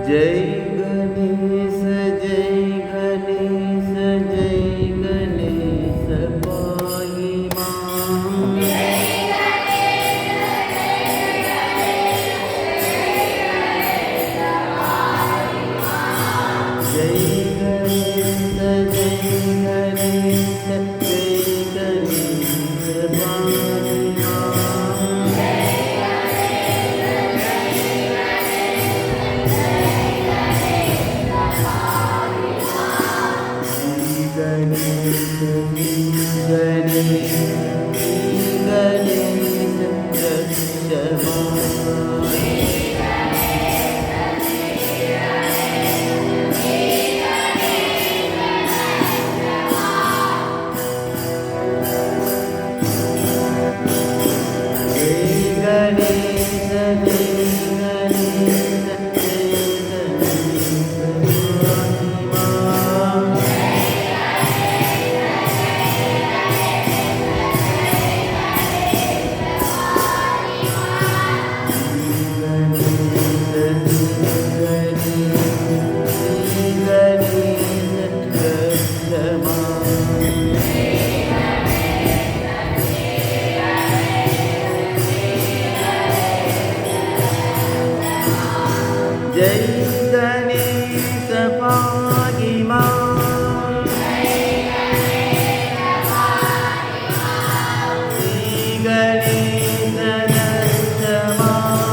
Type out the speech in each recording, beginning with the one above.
जय गणेश जय गणेश पाहि मां। जय गणेश पाहि मां। गणेश जय गणेश पाहि मां। श्री गणेश रक्ष मां।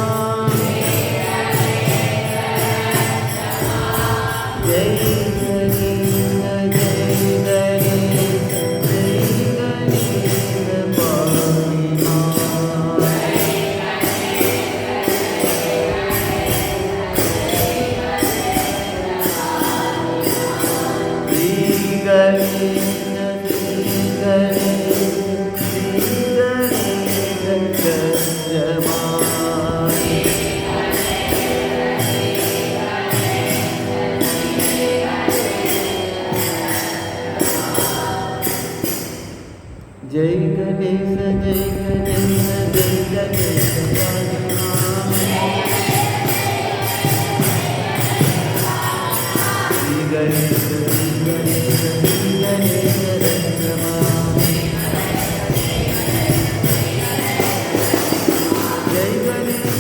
जय गणेश पाहि मां। जय गणेश श्री गणेश जय गणेश पाहि मां। श्री गणेश रक्ष मां। जय गणेश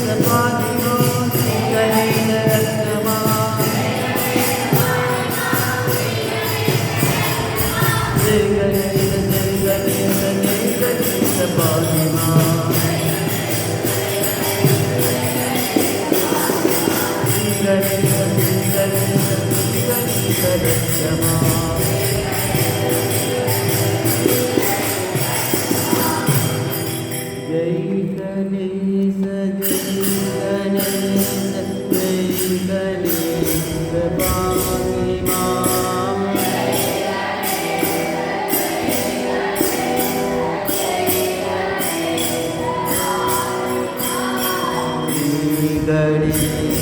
पाहि मां। श्री गणेश रक्ष मां। जय गणेश पाहि मां। श्री गणेश